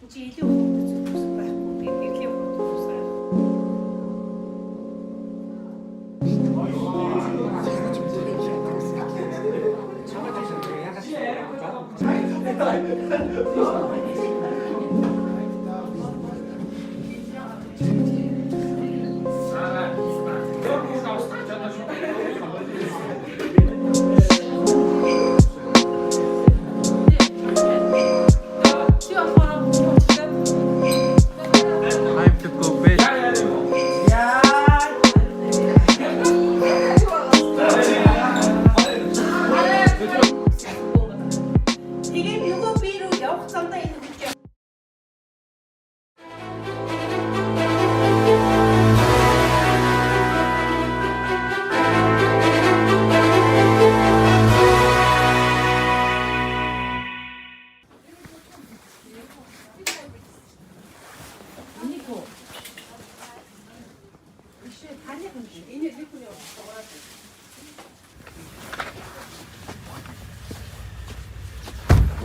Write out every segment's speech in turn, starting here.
Чи илүү хүмүүс байхгүй. Би нэгэн хүмүүсээ.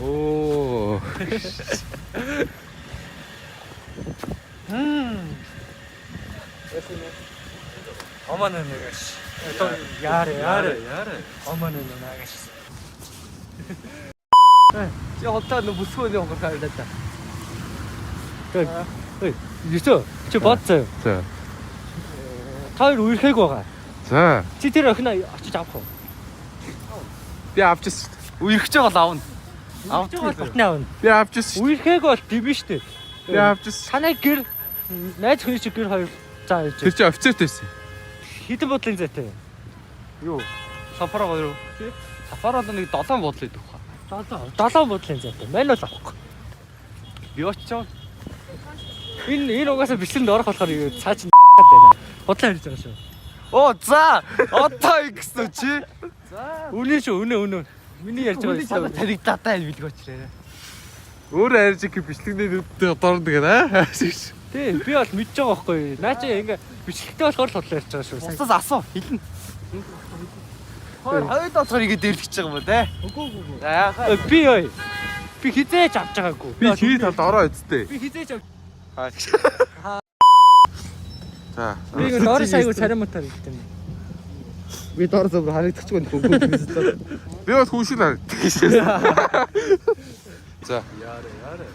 Oo. Amanın nagash. Яарэ. Amanın nagash. Чи хотлоо нөө бүсгөөний хонгор хавлаа та. Юусоо чи бодцоо. За. Хоёр үерхэг байгаа. За. Чи тэр охин очиж авах уу? Би авчихсан. Үерхэж байгаа л авна. Авах батны авна. Би авчихсан. Үерхэг бол тийм биш үү? Би авчихсан. Санаа гэр найз хүний чи гэр хоёр заа явж. Тэр чи офицертэй байсан. Хэдэн бодлын зайтай? Юу? Сафара гоё. Сафараад нэг 7 бодлоо идэх хаа. 7 бодлын зайтай. Мань бол авахгүй. Би очичоо. Энэ угаасаа бичлэнд орох болохоор цаа чин байна. Бодлоо хэлж байгаа шүү. Оо за. Одоо ингэсэн чи. За. Үнэн шүү, үнэн. Миний ярьж байгаа танигдаад байл билг очрээ. Өөр арьжиг бичлэгний нүдтэй дорно гэдэг аа. Тий, би бол мэдж байгаа байхгүй. Наа чи ингээ бичлэгтэй болохоор л бодлоо ярьж байгаа шүү. Устас асуу. Хэлнэ. Хойд доцоор ингэ дээрлэж байгаа юм да. Үгүй. За яахаа. Би хизээж авч байгаагүй. Би чи талд ороо эцтэй. Би хизээж авч. За. Би ингээ доор сайгүй царимутаар хэлдэг. Би доор зөв харагдчихгүй нөхөд. Би бас хүн шиг харагддаг. За. Яарэ.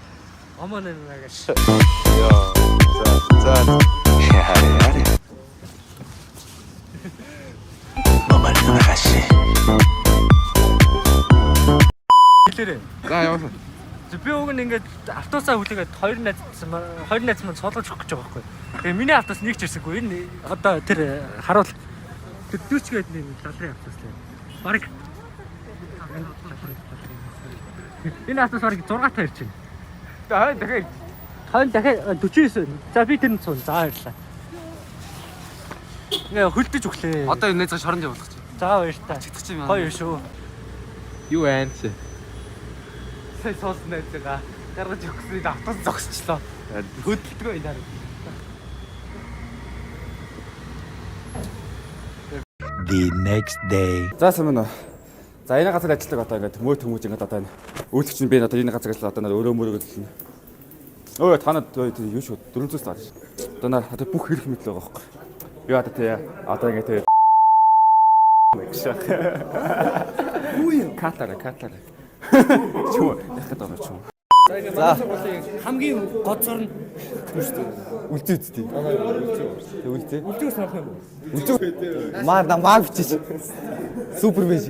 Аман нагаш. Яа. За. Яарэ. Аман нагаш. Хэлээрээ. За яваа. Би уг нь ингээд автобусаа хүлээгээд хоёр найз маань цолгож өгөх гэж байгаа байхгүй. Тэгээ миний автобус нэг ч ирсэнгүй. Энэ одоо тэр харуул тэр дүүчгээд нэг лалрын автобус лээ. Бараг энэ автобус бараг 6 та ирж байна. Хойно дахиад 49. За би тэр нь цун. За баярлаа. Ингээ хөлдөж өглөө. Одоо энэ найзгаа шоронд явуулах чинь. За баярлаа. Чигтчих юм аа. Гоё шүү. Юу айн чи? Сая соос найзгаа гаргаж өгсөн автобус зогсчлоо. Хөдөлтгөө энэ хараа. The next day. За сайн байна уу. За энэ газар ажилладаг одоо ингээд мөр төмөж ингээд одоо энэ үйлчлэгч нь би одоо энэ газар ажиллаад одоо өөрөө мөрөөгөө хэлнэ. Өө танад юу шүү 400 л гарч. Одоо наа одоо бүх хэрэг мэт л байгаа байхгүй. Би одоо ингээд Үгүй катара. Чуу яхад байгаа ч юм. За Хамгийн гоцор нь үлдээ. Үлдээ. үлдээс авах юм. Үлдээ. Маа бичиж. Супер биш.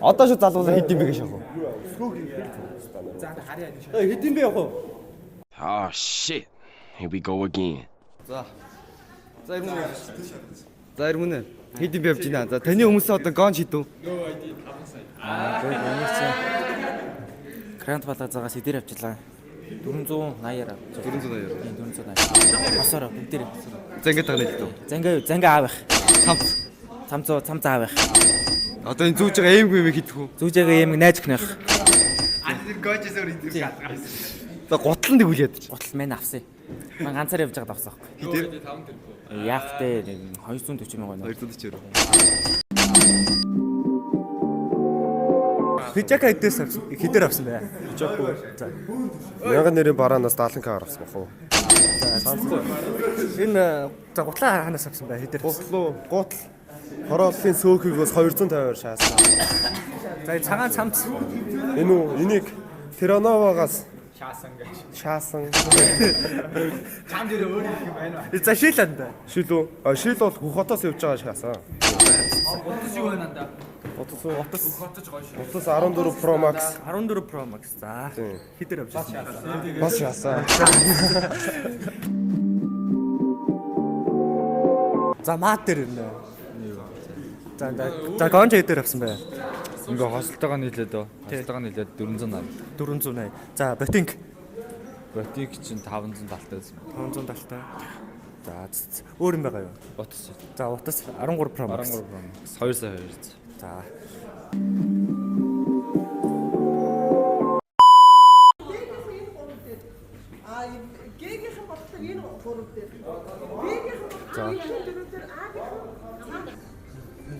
Одоо шүү залуусаа хэд юм бэ гэж яах вэ? Хэд юм бэ яах вэ? Oh shit. Here we go again. За ирмүнэ. Хэд юм бэ явж байна. За таны хүмүүсээ одоо гон шийдв. Грант балазаагаас эдэр авчлаа. 480-аар. 480. Босоор бүгдээр. За ингэж байгаа нэ дөө. Зангаа аавах. Цам заавах. Одоо энэ зүүж байгаа эемгүй юм хийдэх үү? Зүүжээгээ юм найз өхнөх. За гутлан дэгүүл ядчих. Гутал мэн авсан. Ман ганцаар явж байгаад авсан. Хитэр Яах вэ? 240 сая. 240 €. Пижака хэдээр авсан бэ? Жаагүй. За. 1000 нэрийн бараанаас 70k авсан бах уу? Энэ за гутлаа ханаас авсан бэ? Хэдээр? Гутал хорооллын сөөхийгөөс 250-аар шаасан. За цагаан цамц. Энэ үү? Энийг Терановагаас шаасан. За шилэнд. Шил үү? Шил бол хотоос явж байгаа шаасан. Утас 14 Pro Max 14 Pro Max. За хэдээр авсан? бас шаасан. За мат дээр нэ. За гонж хэдээр авсан бэ? Ингээ хосолтойгоо нийлээд өө. Хосолтойгоо нийлээд 480. 480. За ботинг Ботик чинь 570 байсан. 570 та. За өөр юм байгаа юу? Утас. За утас 13 Pro Max. 13 Pro Max. 2 сая 200. За Гээгийнхэн бодлоо энэ гурав дээр.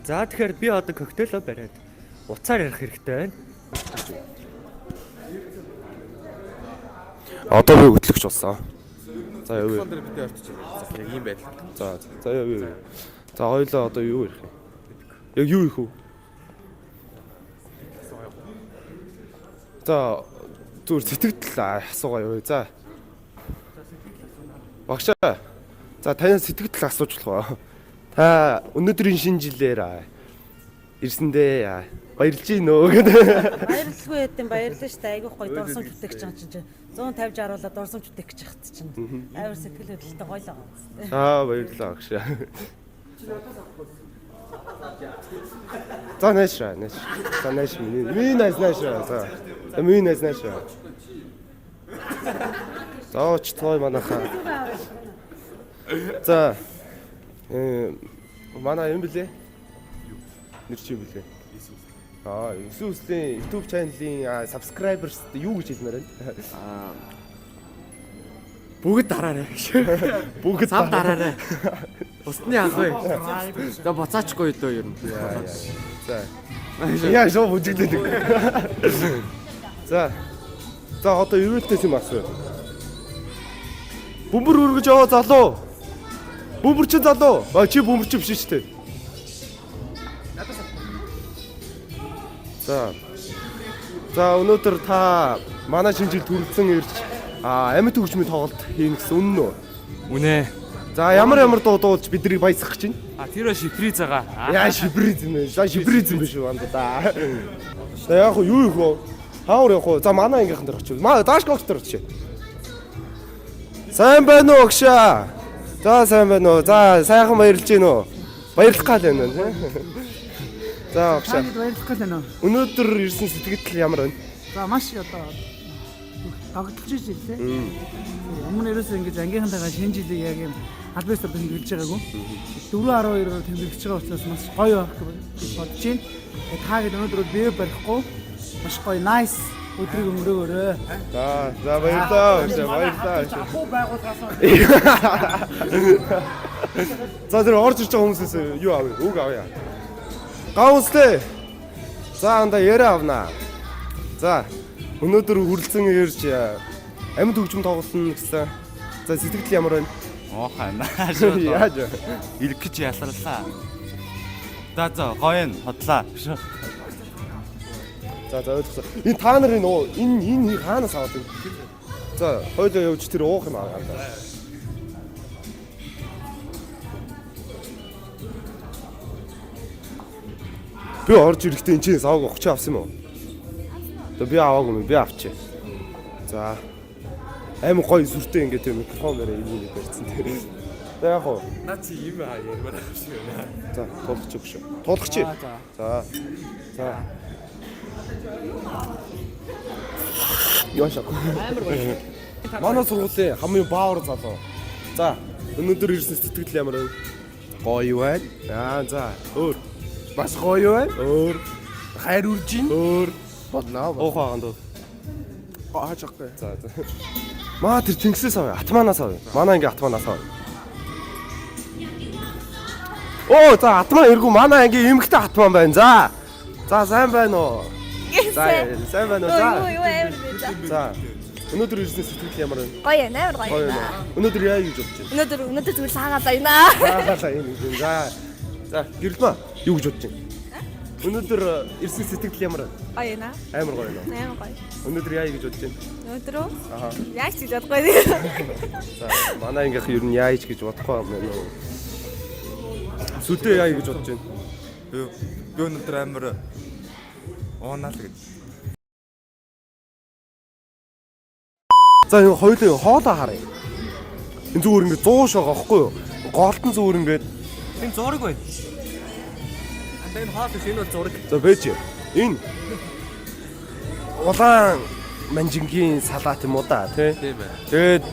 За тэгэхээр би одоо коктейлөө бариад уцаар ярих хэрэгтэй байна. Одоо би хөтлөгч болсон. За яв. Тэр битээ орчих. Яг ийм байдал. За яв. За хоёлоо одоо юу ярих юм? Яг юу их үү? За зүгээр сэтгэл асуугаа юу. За. Багшаа. За танаас сэтгэл асууж болох уу? Та өнөөдрийн шинэ жилээр ирсэндээ баярлж гинөө гэдэг. Баярлалгүй хэдэн баярлалаа шүү дээ. Айгүйх гоё дурсамж бүтээгч байгаа чинь 150 60-уулаад дурсамж бүтээгч хат чинь. Амар сэтгэл хөдлөлтөй гоё л байгаа. Баярлалаа багшаа. За нэшра. За нэш миний нэшра. За миний нэшра. За ч той манайхаа. За манай юм блэ? Нэр чи юм блэ? Иесусийн YouTube channel-ийн subscribers юу гэж хэлмээр байна? Бүгд дараарай. Бүгд Сав дараарай. Усны ах вэ? За буцаачгүй дөө юм. За. Яа шоо бүжиглээд. За. За одоо ерөөлтөөс юм асуу. Бөмбөр өргөж яваа залуу. Бөмбөрчин залуу. Чи бөмбөрчин биш шүү дээ. За өнөөдөр та манай шинэ жил төрөлцөн ирж амьд хөгжмийн тоглолт хийнэ гэсэн үнэн үү? Үнэ. За ямар дуудуулж биднийг баясгах гэж байна? Тэр шифриз байгаа. Яа шибризм ээ. За шибризм биш үү андаа. За яг юу их вэ? Хаагаар явах уу? За манай ангийнхан дээр очив. Дааш когч дээр очив. Сайн байна уу гшаа? За сайн байна уу? За сайхан баярлж гин үү? Баярлах гал байна уу? За гшаа. Баярлах гал байна уу? Өнөөдөр ирсэн сэтгэл ямар байна? За маш одоо дагдлж ирлээ. Өмнө ерөөсөө ингэж ангийнхантайгаа шинэ жилийг яг юм албаасаар тэмдэглэж байгаагүй. 4-12-оор тэмдэглэж байгаа учраас маш гоё байх гэж бодож байна. Таагаад өнөөдөр бие барихгүй маш гоё nice өдрийг өнгөрөөрэй. За баярлалаа. Баярлалаа. Хуу байгуулгаасаа. За тэр орж ирж байгаа хүмүүсээс юу авъя? Үг авъя. Гаустэй. За анда яриа авнаа. За өнөөдөр хүрэлцэн ирж амьд хөгжим тоглосон гэсэн. За сэтгэл ямар байна? Нааш. Яаж вэ? Ирэх гэж яларлаа. За гоё нь хотлаа. За ойлгосон. Энэ та нарын энэ хаанаас аваад байна? За хоёлоо явж тэр уух юм аа. Би орж ирэхдээ энэ чинь савг авах чи авсан юм уу? Би аваагүй юм. Би авчи. За амар гоё сүртэй ингээд юм микрофон дээр ийм барьсан тийм. За яг уу. Наа чи юм ярмаар авчих юм. За тулгач өгш. Тулгач. За. За. Яшаа. Амар гоё. Манай сургуулийн хамгийн баавар залуу. За өнөөдөр ирсэн сэтгэл ямар вэ? Гоё байна. За өөр. Бас гоё байна. Өөр. Хайр үржин. Өөр. Бодноо. Ухаанд. Аачахгүй. За. Маа тэр Чингисээс авъя. Атманаас авъя. Манай анги Атманаас авъя. Оо за Атман эргүү манай анги эмгтэй Атман байна. За. За сайн байна уу? сайн байна уу? За. Юу амар бэ? За. Өнөөдөр ирсэн сэтгэл ямар вэ? Гоё ээ, амар гоё Гоё байна. байна. Өнөөдөр яа гэж бодож байна? Өнөөдөр зүгээр саагаалаа юм. Хаагаалаа юм. За гэрэлмээ юу гэж бодож байна? Өнөөдөр ирсэн сэтгэл ямар вэ? Гоё ээ наа. Амар гоё нөө. Амар гоё. Өнөөдөр яа гэж бодож байна? Өнөөдөр үү? Аха. Яаж ч гэж бодохгүй. За манай ангийнх ер нь яа гэж бодохгүй юм байна уу? Сүдээ яа гэж бодож байна? Би өнөөдөр амар уунаа л гэж. За энэ хоёулаа хоолоо харъя. Энэ зүгээр ингээд 100 шоо гоохгүй юу? Голтон зүгээр ингээд Энэ зураг байна. Антаа энэ хаалт энэ бол зураг. за бэж. Энэ улаан манжингийн салаат юм уу да тий? Тийм ээ. Тэгээд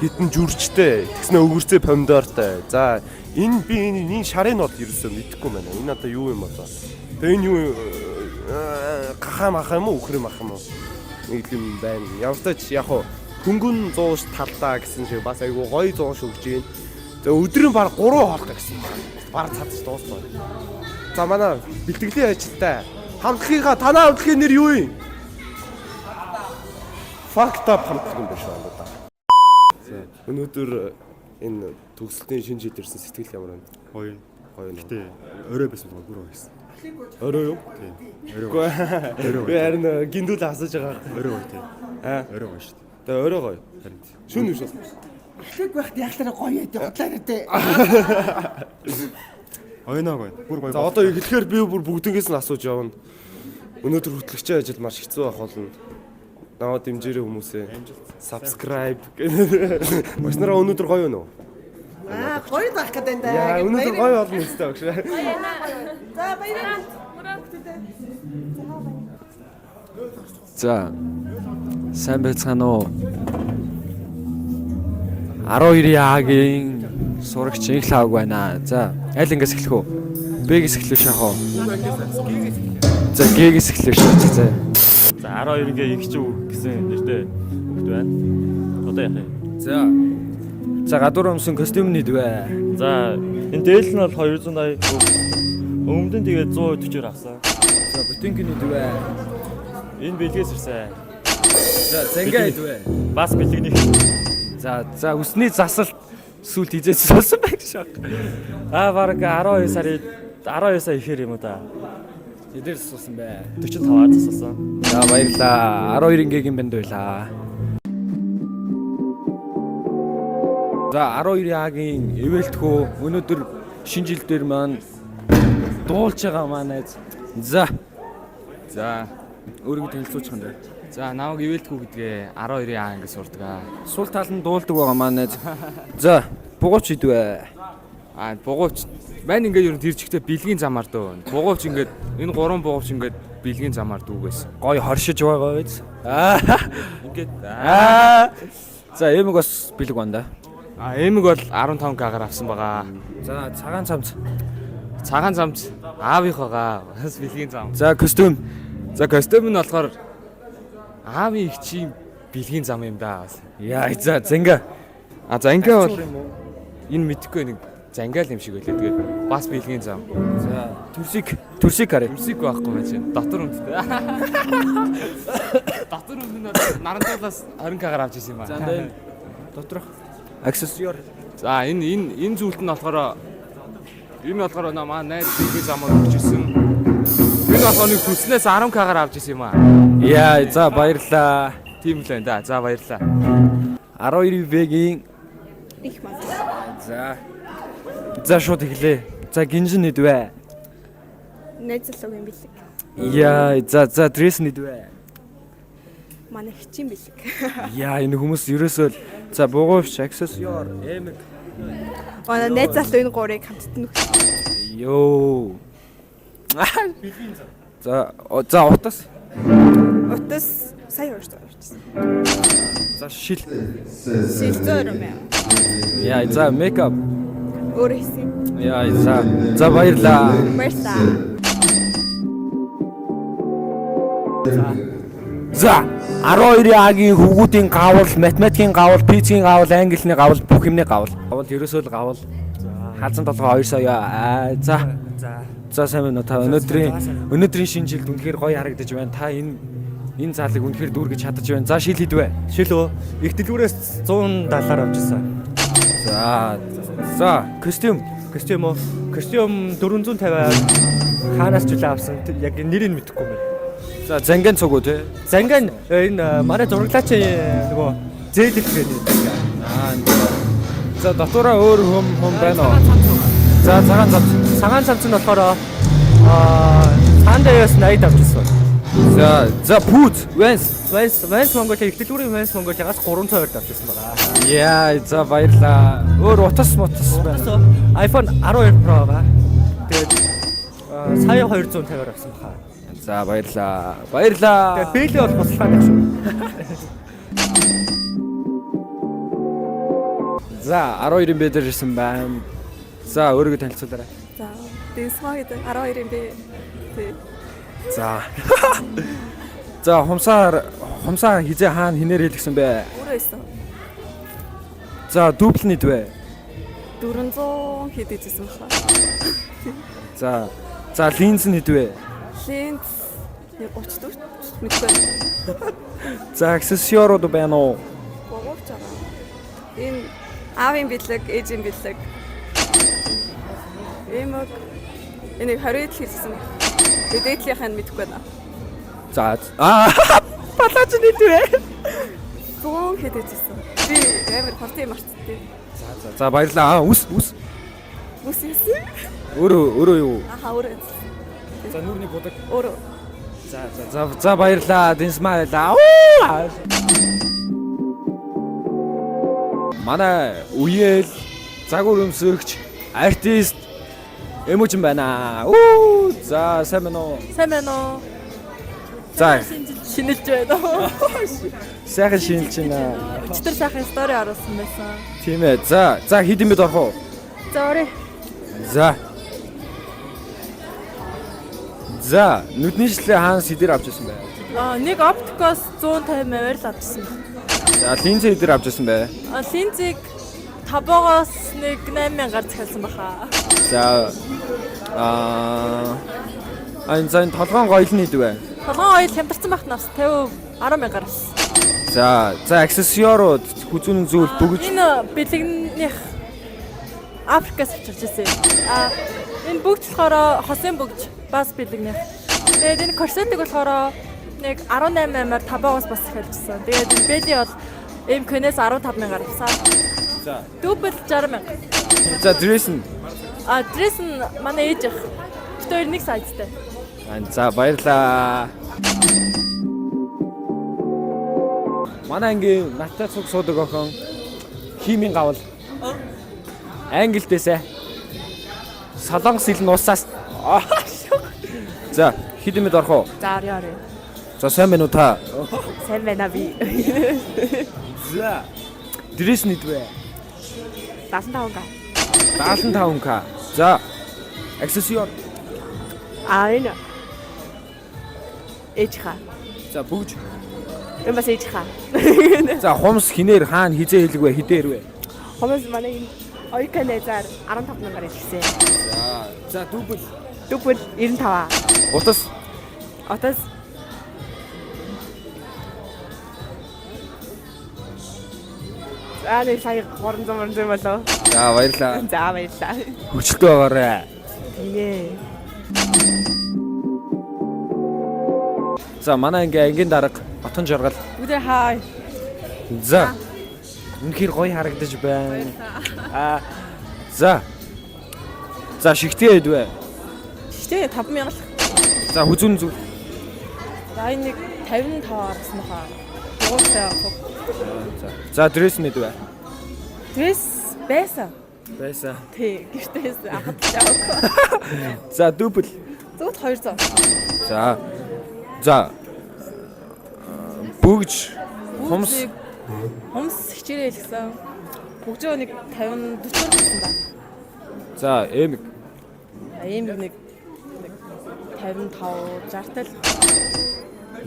хитэн жүрчтэй, тэгснэ өвгөрцөө помидортой. За энэ би энэ шарын бол ерөөсөө мэдэхгүй байна. Энэ одоо юу юм одоо? Тэгээ энэ юу гахаа мах юм уу, үхрэ мах юм уу? Нэг юм байна. Явтач яг хуу хөнгөн 100 талдаа гэсэн шиг бас айгу гоё 100 өгч гин. За өдрийн баг 3 хоолтой гэсэн. Баг цадч дуусна. За манай бэлтгэлийн ажилтай хамтлагийнхаа танаа хамтлагийн нэр юу юм? Fucked up хамтлаг юм биш үү да. За өнөөдөр энэ төгсөлтийн шинэ жил ирсэн сэтгэл ямар байна? Гоё. Гоё нэ. Тэ орой байсан бол бүр гоё байсан. Орой юу? Тийм. Би харин гиндүүл асууж байгаа. Орой гоё тий. Орой гоё шүү дээ. Тэгээ орой гоё. Харин Шүн юу шээ? Эхлэх байхад яалтаараа гоё яд худлаа гэдэг. ойноо гоё. Бүр гоё. За одоо эхлэхээр би бүр бүгднгээс нь асууж явна. Өнөөдөр хөтлөгчийн ажил маш хэцүү байх болно. Наваа дэмжээрэй хүмүүсээ. Subscribe. Маш нараа өнөөдөр гоё юу? Гоё байх гэдэг энэ. Яа, өнөөдөр гоё болно өстэй багш. За баяраа. За. Сайн байцгаана уу? 12-ийн сурагч их лав байна. За, аль ингээс эхлэх үү? Б-гээс эхлэх шахах уу? За, Г-гээс эхлэх шахах. За. За 12-ийн их ч үү гэсэн нэртэй хөвгт байна. Одоо яах вэ? За. За, гадуур өмсөн костюм нийт бай. За энэ дээл нь бол 280. Өмнөд нь тэгээд 140-оор авсан. За, бүтэнг нийт бай. Энэ бэлгээс ирсэн. За, зэнгээ хэд бай. Бас бэлгэний. За, үсний засалт сүлд хизээч сонсон байх шээ. Бараг 12 сая ихээр юм уу да. Тэдэр суусан бай. 45-аар засалсан. За, баярлаа. 12-ийн бэнд байлаа. За 12-ийн ивэлтхүү өнөөдөр шинэ жил дээр маань дуулж байгаа маань. За өөрийгөө танилцуулчих юм даа. За намайг ивэлтхүү гэдгээ 12-ийн ангид сурдаг аа. Сул тал нь дуулдаг байгаа маань. За бугууч идвэ. Бугууч маань ингээд ер нь тэр чигтээ бэлгийн замаар дөө. Бугууч ингээд энэ гурван бугууч ингээд бэлгийн замаар дүүгээс. Гой хоршиж байгаа биз. Ингээд За эмэг бас бэлэг байна да. Эмэг бол 15k-аар авсан байгаа. За цагаан цамц. Цагаан цамц аавынх байгаа. Бас бэлгийн зам. За костюм. За костюм нь болохоор аавын ихчийн бэлгийн зам юм да. Яа за зэнгэ. За ингээ бол энэ мэдхгүй нэг зангаал юм шиг байлаа. Тэгээд бас бэлгийн зам. За төрсийг харъя. Төрсийг байхгүй байж байна. Дотор өмдтэй. Дотор өмд нь наранталаас 20k-аар авч ирсэн юм аа. За энэ доторх аксессуар. За энэ зүйлт нь болохоор манай найз бэлгийн замаар өгч ирсэн. Энэ болохоор нэг төснөөс 10k-аар авч ирсэн юм аа. Яа за баярлаа. Тийм л байна да. За баярлаа. 12-ийн Их маа. За шууд эхлэе. За гинжин нэдвэ. Найзлог юм бэлэг. Яа за дресс нэдвэ. Манай хичийн бэлэг. Яа энэ хүмүүс ерөөсөө за бугуувч аксессуар эмэг. Манай найзлог энэ гурыг хамтд нүх. Йоо. За утас. Утас сая уурчсан. За шил. Сэлзөр юм яа. Яа за мейкап. Өөр хийсэн. Яа за баярлаа. Баярлаа. За 12-ийн хөвгүүдийн гавал, математикийн гавал, физикийн гавал, английн гавал, бүх юмны гавал. Гавал ерөөсөө л гавал. Халзан толгой 2 сая. За сайн байна уу та өнөөдрийн шинэ жилд үнэхээр гоё харагдаж байна. Та энэ залыг үнэхээр дүүргэж чадаж байна. За шил хийдвэ. Шил үү? Их дэлгүүрээс 170-аар авчихсан. За костюм Костюм үү? Костюм 450 хаанаас ч үлээ авсан. Яг нэрийг мэдэхгүй юм байна. за занган цуг уу те. Занган энэ манай зураглаач нөгөө зээлэх гэдэг. За дотоороо өөр хүм байна уу? За Цагаан цамц нь болохоор Сандаяас 80 авчихсан. за пүүз Вэнс Монголын их дэлгүүрийн Вэнс Монголиас 320-д авчихсан байгаа. яа за баярлаа. Өөр утас байна. iPhone 12 Pro ба. Тэгээд сая 250-аар авсан баха. За баярлаа. Тэгээд бэлээ бол бослохаа шүү. За 12-ын бэ дээр ирсэн байна. За өөрийгөө танилцуулаарай. За Дэнсмаа гэдэг 12-ын би. Тий. За хумсаа хизээ хаана хинээр хэлгсэн бэ? Өөрөө исэн. За дубль нийтвэ. 400 хэд ижсэн баха. За линз нийтвэ. Линз 34 мэдгүй. За аксессуарууд байна уу? Богоовч байгаа. Энэ аавын бэлэг, ээжийн бэлэг. Эмэг энийг 20-д хийсэн. Дээдлийнх нь мэдгүй байна. За балаач нийтвэ. 100 хэд ижсэн. Би амар парти марцдээ. За баярлаа. Үс. Үс исэн. Өөрөө юу? Өөрөө. За нүрний будаг. Өөрөө. За баярлаа. Дэнсмаа байлаа. Манай үеэл загвар өмсөгч артист эможин байна. За сайн байна уу? Сайн байна уу? За Шинэлж байна. сайхан шинэлж байна. Өчтөр сайхан стори оруулсан байсан. Тийм ээ. За хийдэм бид орох уу? За орой. За нүдний шилээ хаана сэдэр авч ирсэн бэ? Нэг оптикоос 150 мавар л авчихсан. За линзээ хэдэр авч ирсэн бэ? Линзийг 5-оос нэг 8000-аар захиалсан баха. За энэ толгоон гоёлны дүү. Толгоон ойл хямдарсан байх нас 10,000-аар авсан. За аксессуарууд хүзүүн зүйл бүгд Энэ бэлэгнийх Африкаас авчирч ирсэн. Энэ бүгд болохоор хосын бүгд бас бэлэгнийх. Тэгээд энэ корсетик болохоор нэг 18,000-аар 5-оос бас захиалжсэн. Тэгээд энэ бэли бол МК-нээс 15,000-аар авсан. За дубль 60,000. За дресс нь Дресс нь манай ээж их. Тэр нэг сайзтай. За баярлаа. Манай ангийн наттай цуг суудаг охин химийн гавал. Англитэсэ. Солонгос хэл нь усаас. За хидэмэд орох уу? За орё. За сайн байна уу та? Сайн байна би. За дресс нийтвэ. 75к. 75к. За аксессуар. Энэ. Эжха. За бүгж. Энэ бас эжха. За хумс хинээр хаана хизээ хэлэг вэ? Хідээр вэ? Хомос манай энэ ойканезаар 15,000-аар хэлсэн. За дубль 95. утас Нэг сая 300 болоо. За баярлаа. За баярлаа. Хүчлээ байгаарай. Тиймээ. За манай ангийн дарга Отон Жоргал. Үдэ хай. За. Үнэхээр гоё харагдаж байна. За шигтэй хэдвэ? Шигтэй 5,000 л. За хүзүүн зүг. За энэ нэг 55 гарсан баха. Дуустай авах. За дресс нэдвэ? Дресс байсан. Тий, гэртээс ахад авах. За дубль. Зөвхөн 200. За бүгж хумс хичээрээ хэлсэн. Бүгжөө нэг 50 40 гэсэн ба. за эмэг. Эмэг нэг 55 60 тал.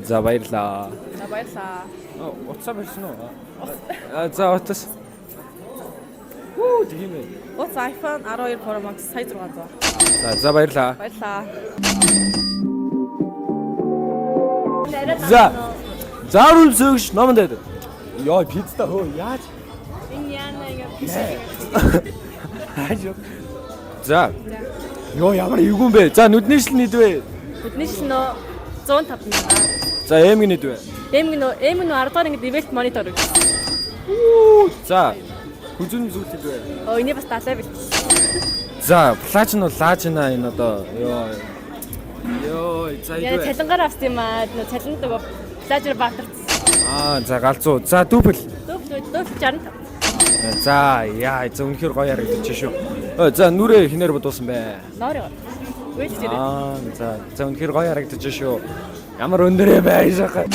За баярлаа. За баярлаа. Утсаа барьсан уу? За утас. Оо тийм ээ. Утас iPhone 12 Pro Max сая 600. За баярлаа. Баярлаа. За. Заарул сөөгч номонд байд. Яа пицца хөө яаж? Энэ яана ингэ. За. Йоо ямар эвгүй бэ? За нүднийшл нийдвэ. Бидний нөө 105 мянга. За эмгийн нийдвэ. Эм нөө 10 дахь ингэ ивэлт монитор үү. За. Хүзүүн зүйл нийдвэ. Оо энэ бас далай бил. За платин бол лаажина энэ одоо ёо за Яа идвэ. цалингаар авсан юм аа. Нөө цалинд нөгөө плажер баатарч. За галзуу. За дүүбэл. Дөөв 65. За яа за үнэхээр гоё харагдаж шүү. За нүрээ хинээр бодуулсан бэ? Норё. Үйл зэрэг. За үнэхээр гоё харагдаж шүү. Ямар өндөрөө байшаа.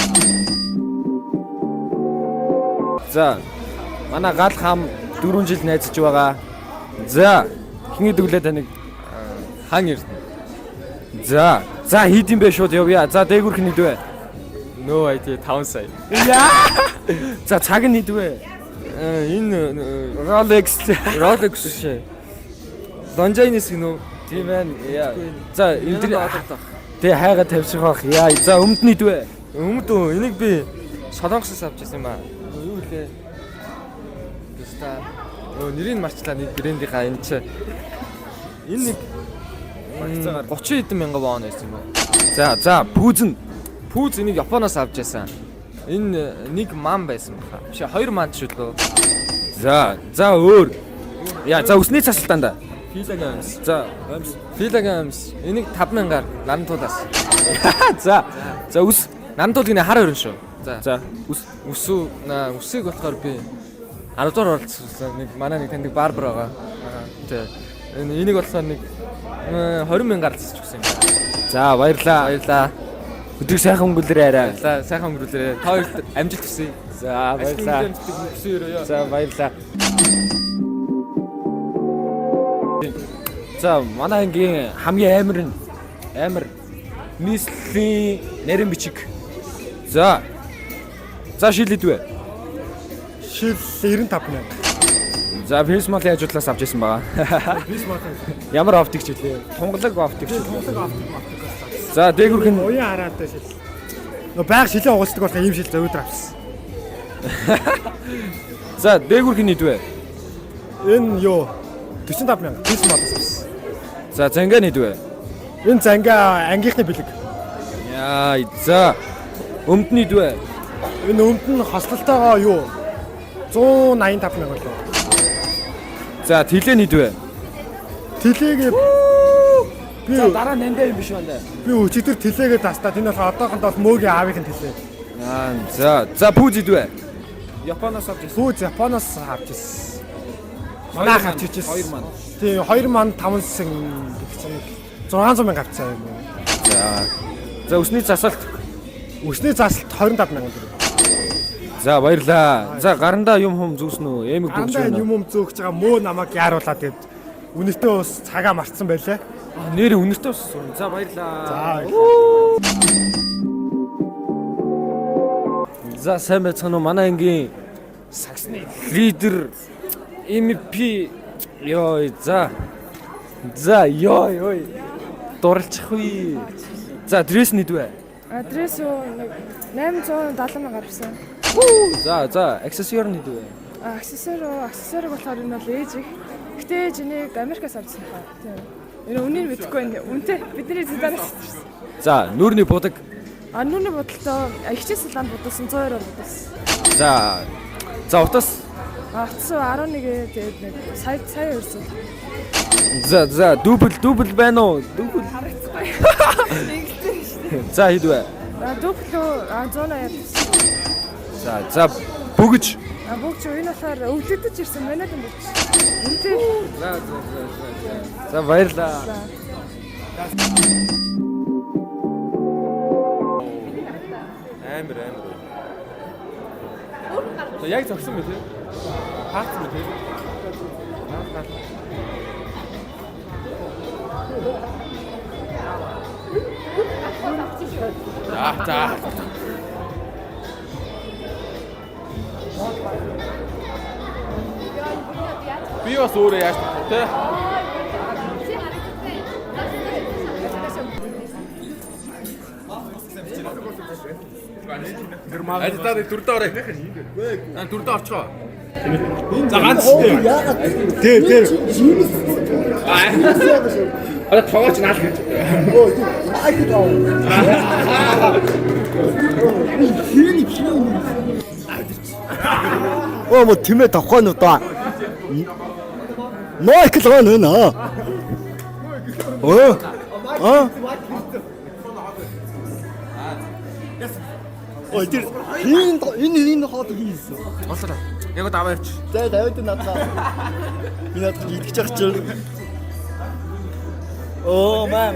За манай гал хам 4 жил найзаж байгаа. За хинэд өглөө таныг хаан ирсэн. За хийд юм бэ шууд явъя. За дээгүүр хинэд вэ? Нөө айти 5 сая. За цаг нь хэдвэ? Энэ Rolex шээ. Донжайнис гинөө. Тийм ээ. За энэ тэгээ хайгаа тавьчих байх. Яа. За өмд нь хэдвэ? Өмд энийг би Солонгосоос авч ирсэн юм аа. Юу лээ? Тэста. Нэрийг марчлаа нэг брэндийнхаа энэ чи. Энэ нэг 30 хэдэн мянган вон байсан юм байна. За Пүүз энийг Японоос авч ирсэн. Энэ нэг ман байсан баха. Биш 2 ман шүү дээ. За өөр. Яа за өсний цасалтаанда. Филагамс. За Филагамс. Энийг 5000-аар нарантуулаас. За үс Нарантуулгын хар өрн шүү. За Үсийг болохоор би 10 дугаар оролцсон. Нэг манай нэг таньдаг барбар байгаа. Тэ. Энийг болохоор нэг 20,000-аар засч өгсөн юм байна. За баярлаа. Өдрийг сайхан өнгөрүүлээрэй арай. За сайхан өнгөрүүлээрэй. Та хоёрт амжилт хүсье. За баярлаа. За баярлаа. За манай ангийн хамгийн амар мислийн нарийн бичиг. За шилэдвэ. Шил 95 мянга. За Фисмал ажуулаас авч ирсэн байгаа. Ямар оптик ч үлээ. Тунгалаг оптик ч. За дээгүүрх нь Уян хараатай шил. Нөө байг шилээ угуулдаг бол ийм шил зөөдөр авсан. За дээгүүрх нь хэдвэ? Энэ юу 45 мянга. Фисмалаас авсан. За зангаа нь хэдвэ? Энэ зангаа ангийнхны бэлэг. Яа за өмд нь хэдвэ? Энэ өмд нь хослолтойгоо юу 185 мянга лөө. За тэлээ нь хэдвэ? Тэлээгээ би дараа нандаа юм биш байна. би өчигдөр тэлээгээ тастаа. Энэ бол одоохонд бол мөөгийн аавын тэлээ. За пүүз хэдвэ? Японоос авч ирсэн. Пүүз Японоос авч ирсэн. Манайх авч ирсэн. 2 ман. Тийм 2 ман 5 сая гэсэн 600 мянга авцсан юм. За өсний засалт. Өсний засалт 25 мянга төгрөг. За баярлаа. За гарандаа юм хум зүүсэн үү? Эмэг бүгж байна. Юм зөөгч байгаа мөө намайг яаруулаад тэгээд үнэтэй ус цагаа марцсан байлаа. Нэр үнэртэй ус. За баярлаа. За сайн байцгаана уу? Манай ангийн саксны лидер MP ёо ёо дурлчих үе. За дресс нэдвэ? Адрес юу 870 мянга авсан. За аксессуар нэдвэ? Аксессуарыг болохоор энэ бол ээж их. Гэтэ ээж энийг Америкаас авсан байна. Тийм. Энэ үнийг мэдэхгүй байна. Үнтэй бидний зэнданаас ирсэн. За нүрний будаг. Нүрний бодолтой ихчээс ланд бодсон 102-оор бодсон. За утас. Утас 11 тэгээд нэг сая өрсөн. За дубль байна уу? Дубль. За хийдвэ. Дубль 180. За бүгж. Бүгж энэ болохоор өвлөгдөж ирсэн манай юм бүгж. Үнтэй. За баярлаа. Амар. За яг зогсон мэт. Хаагсан мэт. За. Би бас өөрөө яаж тавих те. Ажлаа дөрдөө орой. Аа дөрдөө орчоо. За ганц. Тэр. Аа тоогооч наал гэж. 뭐 팀에 더 관노다. 마이클 가는 이들 인 하도 있어. Ослоо. Яг даваа явчих. 자, 다이어트 났다. 미나도 이득작절. 마마.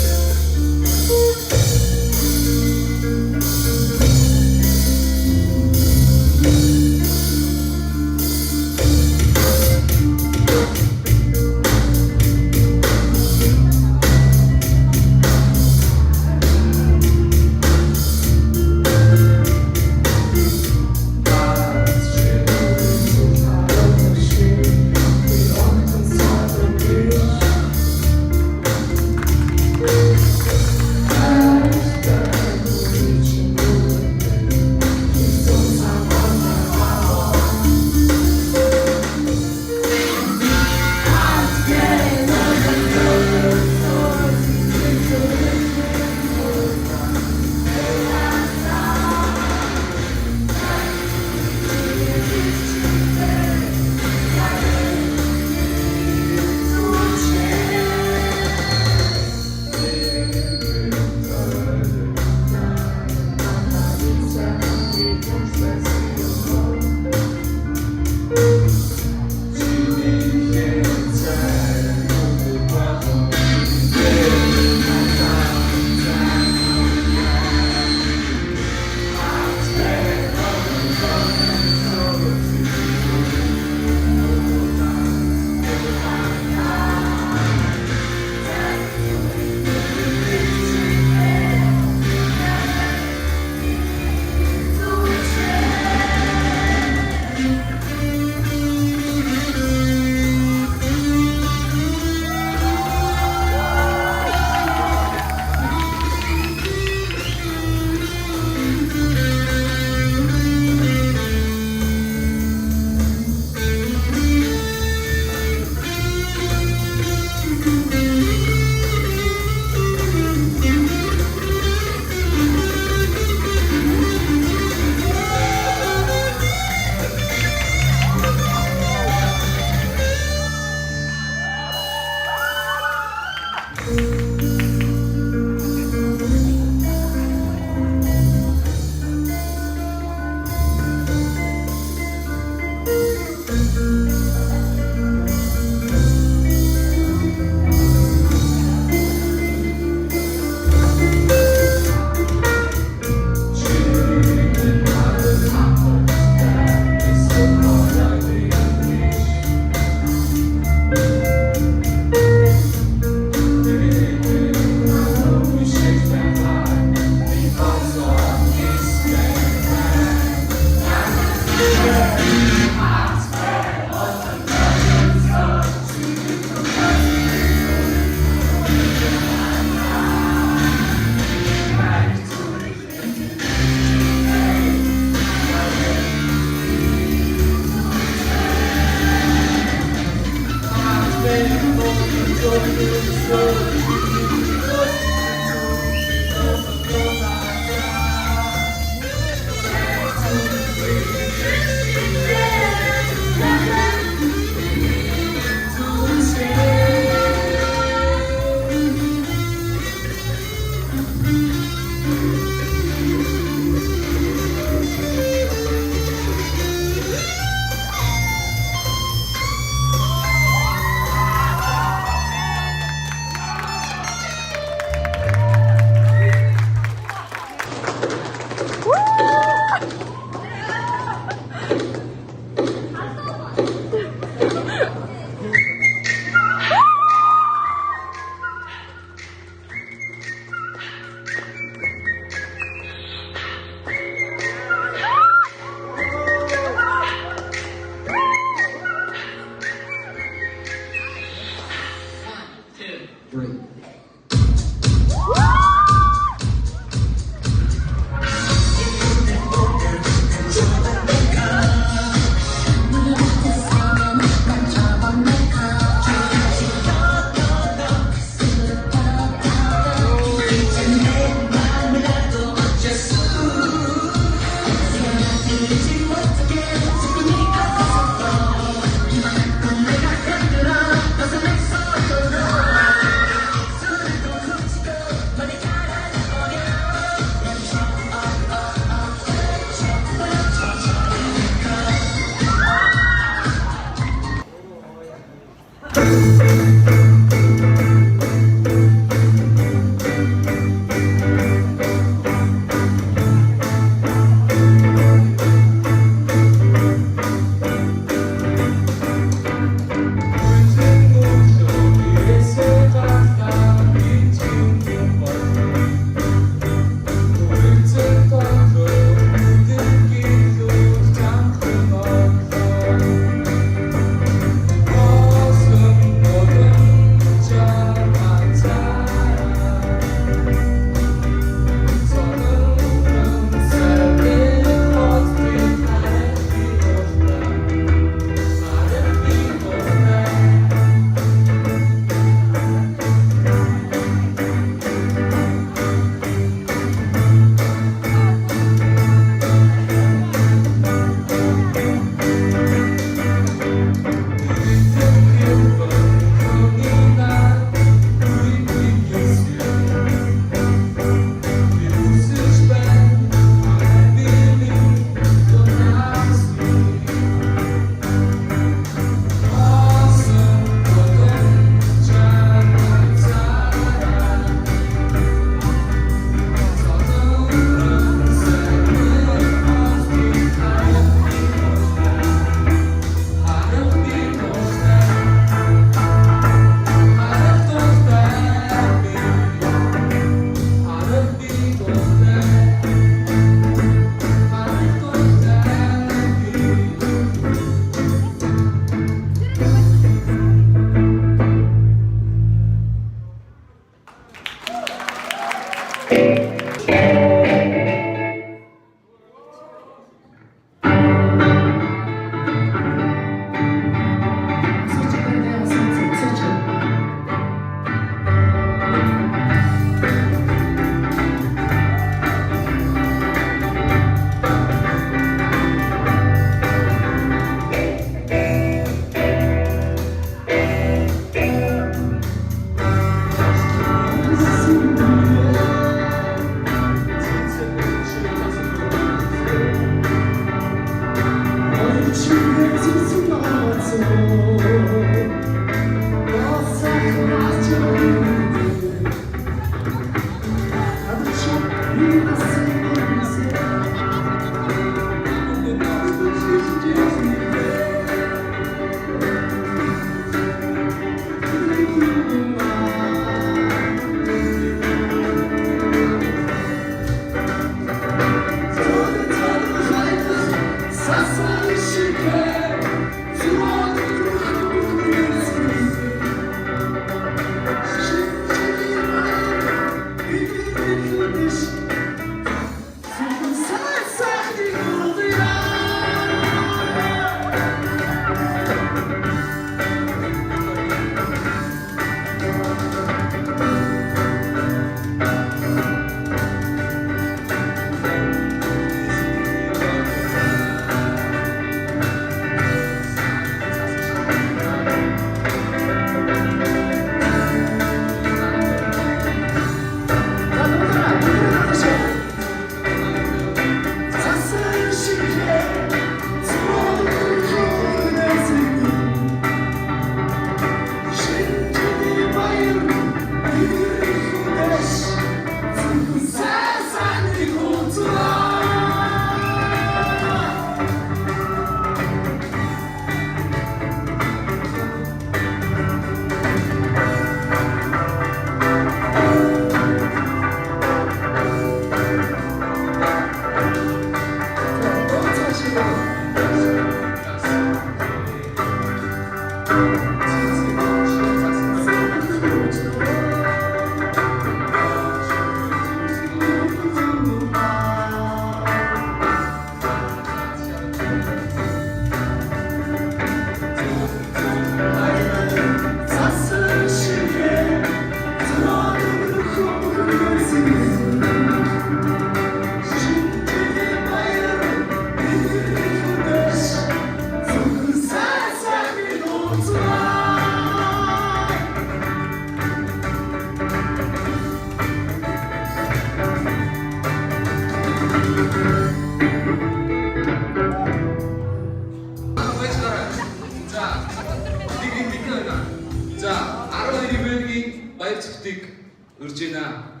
자, 12명이 баяр цэгтийг өрж байна.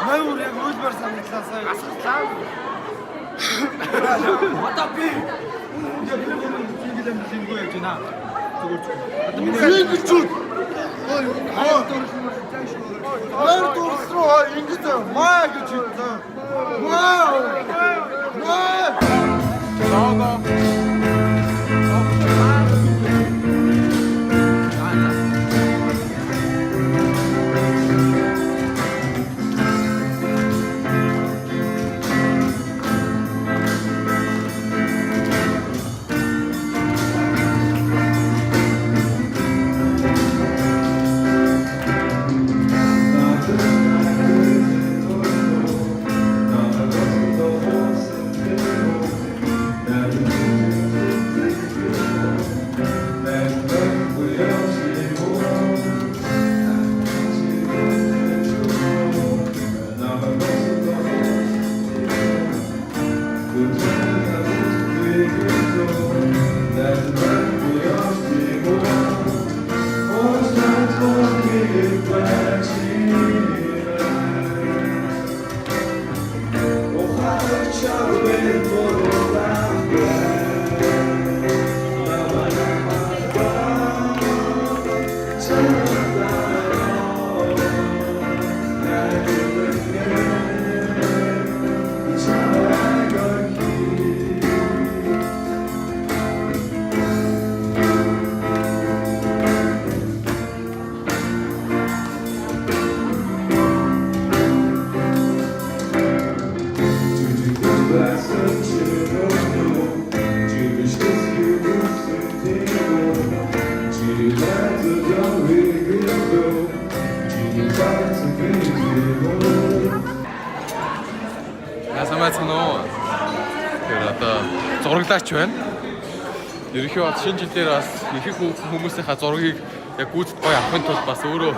Наймур яг үйлбэр санагдлаасаа асуулаа. Одоо би яг нэг яаж байна. Зүгээр. Ингээд. Ой, дурсроо ингэж маа гэж хэлсэн. Вау! Вау! Лого. Зурглаач байна. Ерөнхийдөө бод шинэ жилээр бас их хүмүүсийнхаа зургийг яг гүйцэд гоё авахын тулд бас өөрөө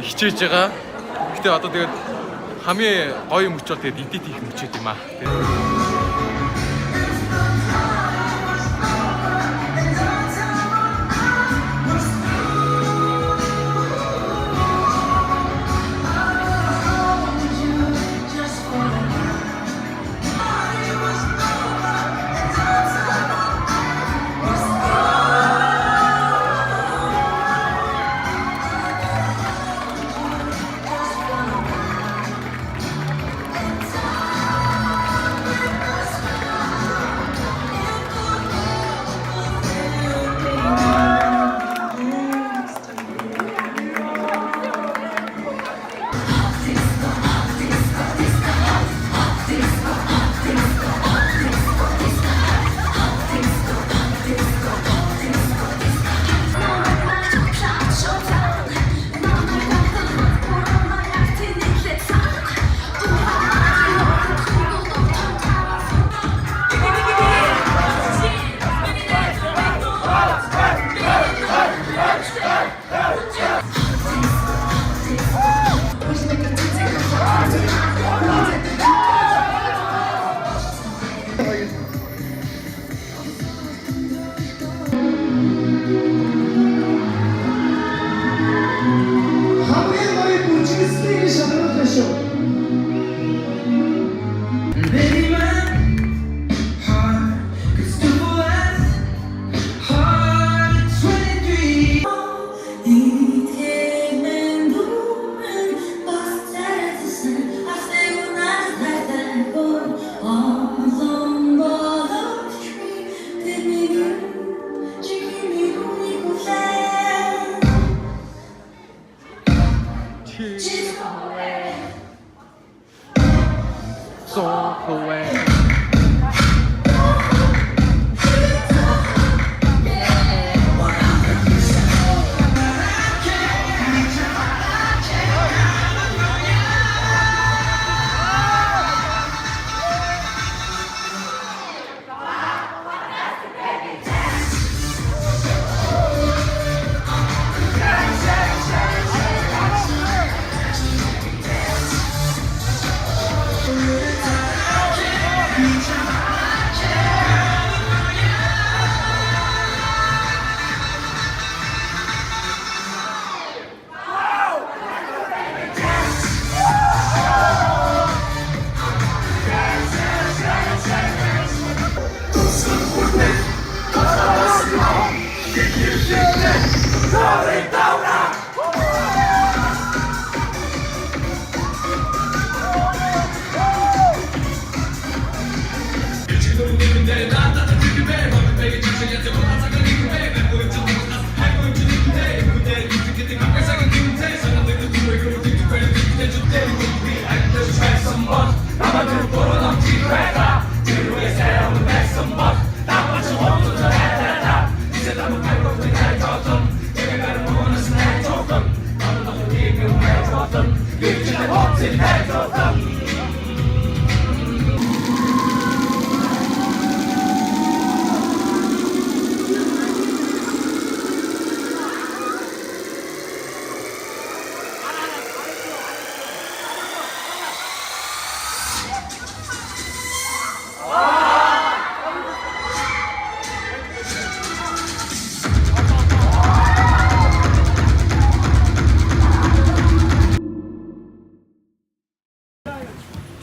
хичээж байгаа. Гэтэ одоо тэгээд хамгийн гоё мөч бол тэгээд эдит хийх мөчөд юм аа.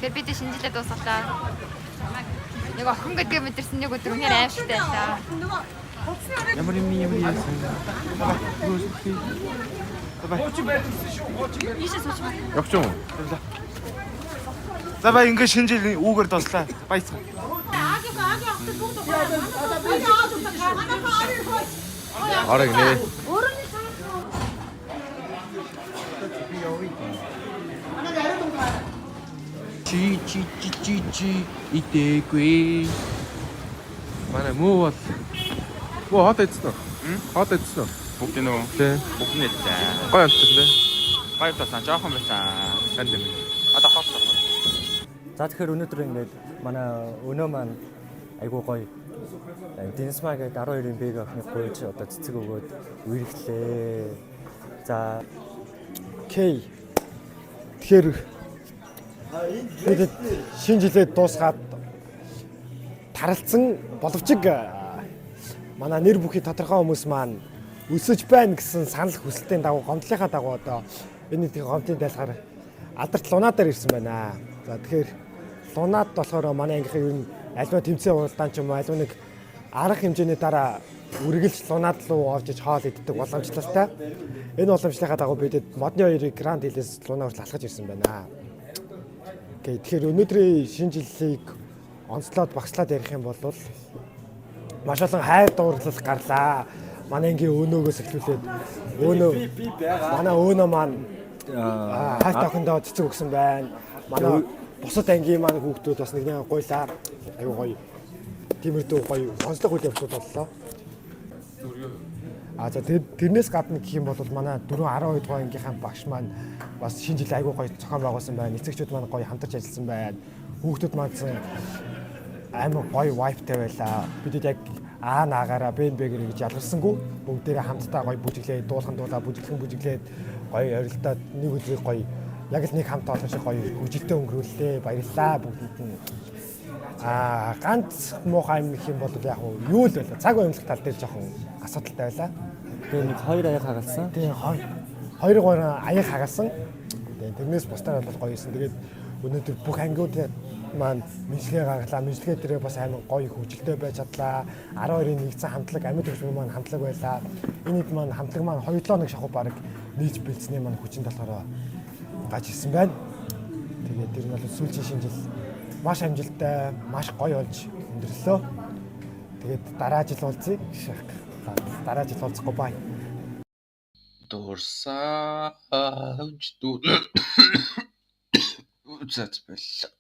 Тэгэхээр бид шинжилгээ дуусгалаа. Нэг охин гэдгээ мэдэрсэн нэг өдөр үнээр аимшигтай байлаа. Ямар юм яасан. Явч юм. За бай ингээ шинжил үүгээр дуслаа. Баяцгаа. Арай нэ. Чи итэгүй. Манай муу бол хот эцэн үү? Хот эцэн үү? Бүгд нөө. Тий. Бүгд нэлээ. Гоё амтсан тий. Баяр тасан жоохон байсан. Анд юм. Одоо хот. За тэгэхээр өнөөдөр ингээд манай өнөө маань айгуу гоё Дэнсмаа гэдэг 12-ын бэг охины гуйж одоо цэцэг өгөөд үерхлээ. За Окей. Тэгэхээр бид шинэ жилээ дуусгаад таралцсан боловч манай нэр бүхий тодорхой хүмүүс маань өсөж байна гэсэн санал хүсэлтийн дагуу гомдлынхаа дагуу одоо энэ нэг гомдлын дайлахаар алдарт лунаа дээр ирсэн байна. За тэгэхээр лунаад болохоор манай ангийнхаа ер нь альва тэмцээн уралдаан ч юм уу альва нэг арга хэмжээний дараа үргэлж лунаад руу орж иж хоол иддэг боломжтой. Энэ боломжлынхаа дагуу бидэд модны 2-ыг гранд хилээс лунаа хүртэл алхаж ирсэн байна. Окей, тэгэхээр өнөөдрийн шинэ жилийг онцлоод багслаад ярих юм бол маш олон хайр дурлал гарлаа. Манай ангийн өөнөөгөөс эхлүүлээд манай өөнөө маань хайртай охиндоо цэцэг өгсөн байна. Манай бусад ангийн маань хүүхдүүд бас нэгэн гуйлаа. Аюу гоё. Тиймэрдүү гоё онцлог үйл явдлууд боллоо. За тэрнээс гадна гэх юм бол манай 4-12 дугаар ангийнхаа багш маань бас шинэ жил айгүй гоё зохион байгуулсан байна. Эцэгчүүд маань гоё хамтарч ажилласан байна. Хүүхдүүд маань амар гоё вайптай байлаа. Бидэд яг наагаараа бэнбэгэр гэж ялгарсангүй. Бүгдээрээ хамтдаа гоё бүжиглээд, дуулхан бүжиглээд гоё орилдоод нэг өдрийг гоё яг л нэг хамт олон шиг гоё хүжилтэй өнгөрүүллээ. Баярлалаа бүгдэнд нь. Ганц муухай юм гэх юм бол яг юу л байлаа. Цаг амьдлах тал дээр жоохон асуудалтай байлаа. Тэгээ нэг 2 аяг хагалсан. Тэгээ 2 аяг хагалсан. Тэрнээс бусдаар бол гоё юусэн. Тэгээд өнөөдөр бүх ангиуд маань мэдлэгээ гаргалаа. Мэдлэгээ дээрээ бас амар гоё хөгжилтэй байж чадлаа. 12-ын нэгдсэн хамтлаг амьд хөгжмөн маань хамтлаг байлаа. Энэ хэд маань хамтлаг маань 2-7 хоног шахуу баг нийж бэлдснээ маань хүчин болохоор гаж ирсэн байна. Тэгээд тэр нь бол сүүлийн шинэ жил маш амжилттай, маш гоё болж өндөрлөө. Тэгээд дараа жил уулзъя. Дараа жил уулзахгүй бай. Дурсаа хавж дүү. Үзэж байлаа.